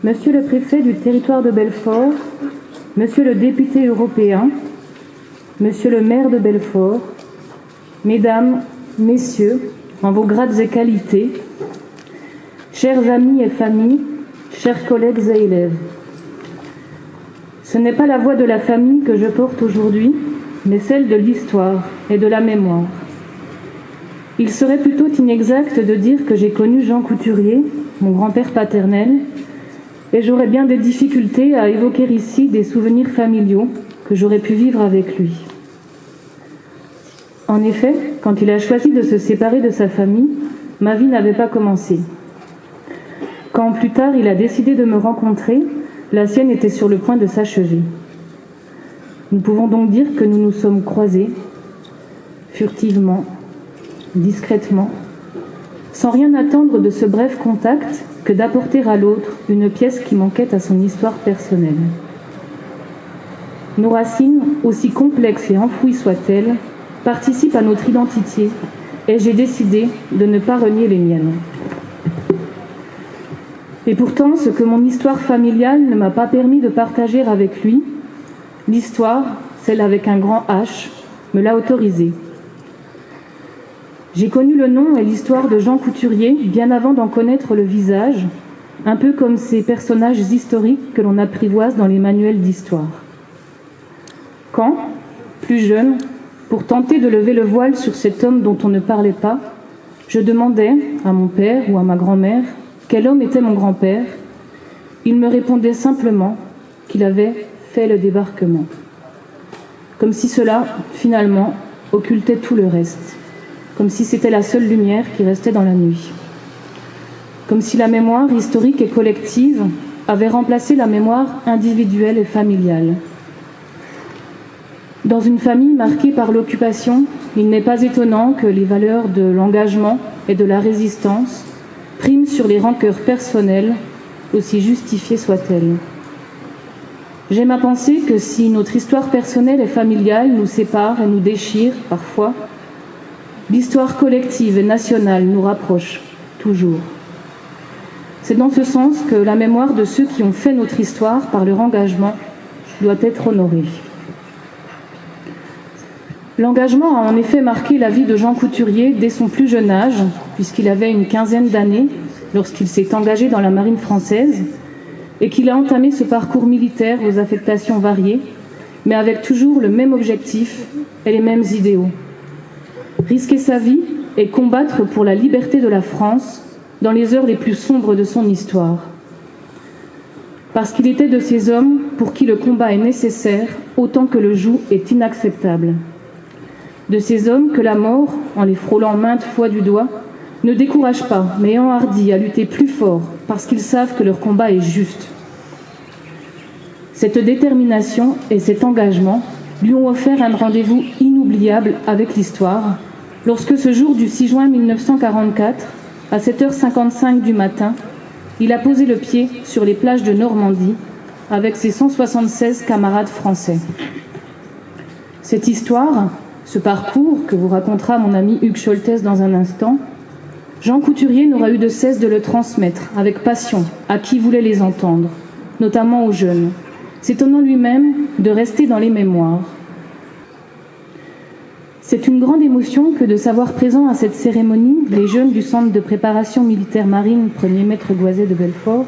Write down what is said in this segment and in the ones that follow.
Monsieur le préfet du territoire de Belfort, Monsieur le député européen, Monsieur le maire de Belfort, Mesdames, Messieurs, en vos grades et qualités, chers amis et familles, chers collègues et élèves. Ce n'est pas la voix de la famille que je porte aujourd'hui, mais celle de l'histoire et de la mémoire. Il serait plutôt inexact de dire que j'ai connu Jean Couturier, mon grand-père paternel, et j'aurais bien des difficultés à évoquer ici des souvenirs familiaux que j'aurais pu vivre avec lui. En effet, quand il a choisi de se séparer de sa famille, ma vie n'avait pas commencé. Quand plus tard il a décidé de me rencontrer, la sienne était sur le point de s'achever. Nous pouvons donc dire que nous nous sommes croisés, furtivement, discrètement, sans rien attendre de ce bref contact que d'apporter à l'autre une pièce qui manquait à son histoire personnelle. Nos racines, aussi complexes et enfouies soient-elles, participent à notre identité et j'ai décidé de ne pas renier les miennes. Et pourtant, ce que mon histoire familiale ne m'a pas permis de partager avec lui, l'histoire, celle avec un grand H, me l'a autorisé. J'ai connu le nom et l'histoire de Jean Couturier bien avant d'en connaître le visage, un peu comme ces personnages historiques que l'on apprivoise dans les manuels d'histoire. Quand, plus jeune, pour tenter de lever le voile sur cet homme dont on ne parlait pas, je demandais à mon père ou à ma grand-mère quel homme était mon grand-père, il me répondait simplement qu'il avait fait le débarquement. Comme si cela, finalement, occultait tout le reste. Comme si c'était la seule lumière qui restait dans la nuit. Comme si la mémoire historique et collective avait remplacé la mémoire individuelle et familiale. Dans une famille marquée par l'occupation, il n'est pas étonnant que les valeurs de l'engagement et de la résistance priment sur les rancœurs personnelles, aussi justifiées soient-elles. J'aime à penser que si notre histoire personnelle et familiale nous sépare et nous déchire parfois, l'histoire collective et nationale nous rapproche toujours. C'est dans ce sens que la mémoire de ceux qui ont fait notre histoire par leur engagement doit être honorée. L'engagement a en effet marqué la vie de Jean Couturier dès son plus jeune âge, puisqu'il avait une quinzaine d'années lorsqu'il s'est engagé dans la marine française et qu'il a entamé ce parcours militaire aux affectations variées, mais avec toujours le même objectif et les mêmes idéaux. Risquer sa vie et combattre pour la liberté de la France dans les heures les plus sombres de son histoire. Parce qu'il était de ces hommes pour qui le combat est nécessaire autant que le joug est inacceptable. De ces hommes que la mort, en les frôlant maintes fois du doigt, ne décourage pas, mais enhardit à lutter plus fort parce qu'ils savent que leur combat est juste. Cette détermination et cet engagement lui ont offert un rendez-vous inoubliable avec l'histoire, lorsque ce jour du 6 juin 1944, à 7h55 du matin, il a posé le pied sur les plages de Normandie avec ses 176 camarades français. Cette histoire, ce parcours que vous racontera mon ami Hugues Scholtes dans un instant, Jean Couturier n'aura eu de cesse de le transmettre avec passion à qui voulait les entendre, notamment aux jeunes, s'étonnant lui-même de rester dans les mémoires. C'est une grande émotion que de savoir présent à cette cérémonie les jeunes du Centre de préparation militaire marine 1er maître Goisset de Belfort,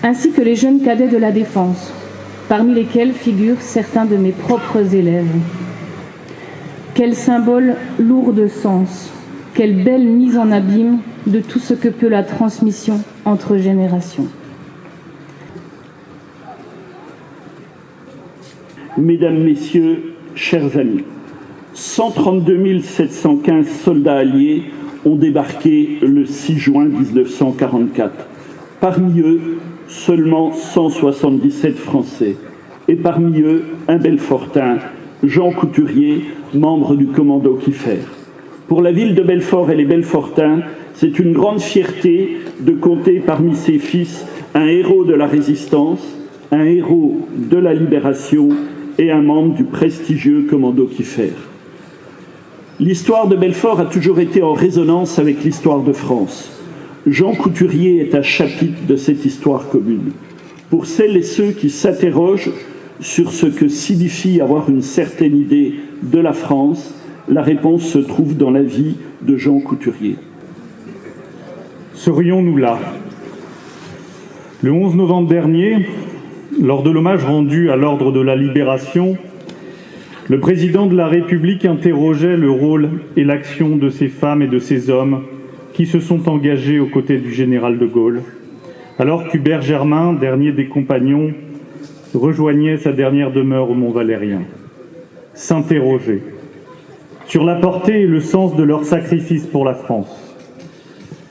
ainsi que les jeunes cadets de la Défense, parmi lesquels figurent certains de mes propres élèves. Quel symbole lourd de sens, quelle belle mise en abîme de tout ce que peut la transmission entre générations. Mesdames, Messieurs, chers amis, 132 715 soldats alliés ont débarqué le 6 juin 1944. Parmi eux, seulement 177 Français. Et parmi eux, un Belfortain, Jean Couturier, membre du commando Kieffer. Pour la ville de Belfort et les Belfortins, c'est une grande fierté de compter parmi ses fils un héros de la résistance, un héros de la libération et un membre du prestigieux commando Kieffer. L'histoire de Belfort a toujours été en résonance avec l'histoire de France. Jean Couturier est un chapitre de cette histoire commune. Pour celles et ceux qui s'interrogent sur ce que signifie avoir une certaine idée de la France, la réponse se trouve dans la vie de Jean Couturier. Serions-nous là? Le 11 novembre dernier, lors de l'hommage rendu à l'Ordre de la Libération, le président de la République interrogeait le rôle et l'action de ces femmes et de ces hommes qui se sont engagés aux côtés du général de Gaulle, alors qu'Hubert Germain, dernier des compagnons, rejoignait sa dernière demeure au Mont-Valérien. S'interroger sur la portée et le sens de leur sacrifice pour la France.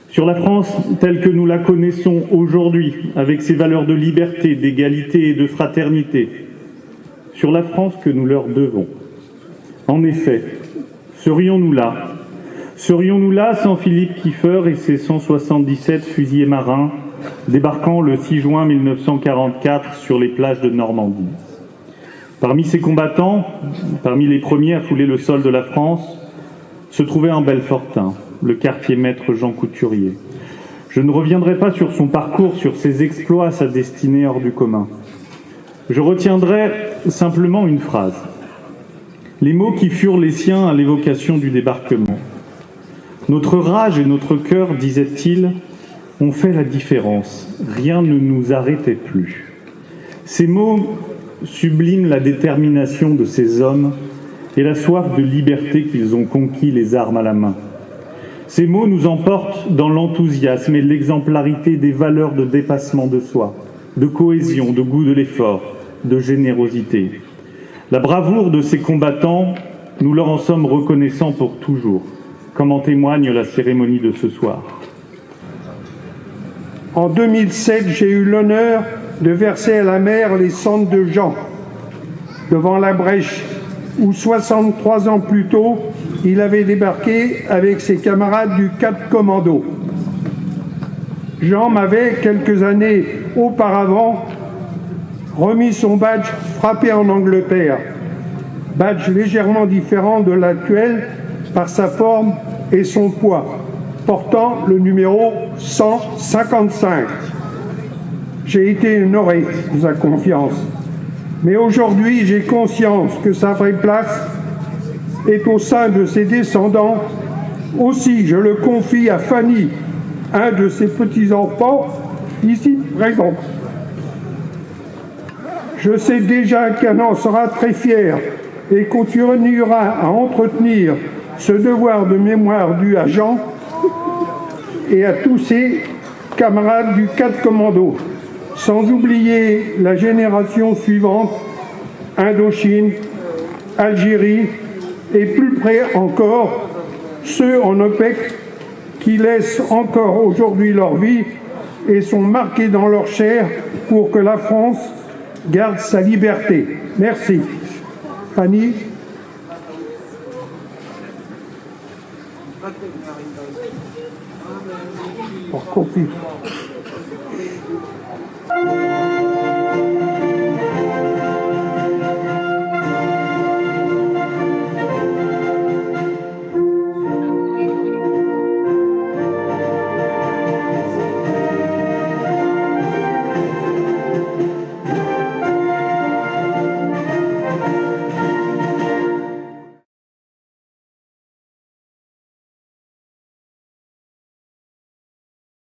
Sur la France telle que nous la connaissons aujourd'hui, avec ses valeurs de liberté, d'égalité et de fraternité. Sur la France que nous leur devons. En effet, serions-nous là? Serions-nous là sans Philippe Kieffer et ses 177 fusiliers marins débarquant le 6 juin 1944 sur les plages de Normandie? Parmi ces combattants, parmi les premiers à fouler le sol de la France, se trouvait un Belfortin, le quartier-maître Jean Couturier. Je ne reviendrai pas sur son parcours, sur ses exploits, sa destinée hors du commun. Je retiendrai simplement une phrase. Les mots qui furent les siens à l'évocation du débarquement. Notre rage et notre cœur, disait-il, ont fait la différence. Rien ne nous arrêtait plus. Ces mots subliment la détermination de ces hommes et la soif de liberté qu'ils ont conquis les armes à la main. Ces mots nous emportent dans l'enthousiasme et l'exemplarité des valeurs de dépassement de soi, de cohésion, de goût de l'effort, de générosité. La bravoure de ces combattants, nous leur en sommes reconnaissants pour toujours, comme en témoigne la cérémonie de ce soir. En 2007, j'ai eu l'honneur de verser à la mer les cendres de Jean, devant la Brèche, où 63 ans plus tôt, il avait débarqué avec ses camarades du 4 Commando. Jean m'avait, quelques années auparavant, remis son badge frappé en Angleterre, badge légèrement différent de l'actuel par sa forme et son poids, portant le numéro 155. J'ai été honoré de sa confiance, mais aujourd'hui j'ai conscience que sa vraie place est au sein de ses descendants. Aussi, je le confie à Fanny, un de ses petits-enfants, ici présent. Je sais déjà qu'elle en sera très fière et continuera à entretenir ce devoir de mémoire dû à Jean et à tous ses camarades du 4 Commando, sans oublier la génération suivante, Indochine, Algérie, et plus près encore, ceux en OPEC qui laissent encore aujourd'hui leur vie et sont marqués dans leur chair pour que la France garde sa liberté. Merci. Fanny. Pour confie.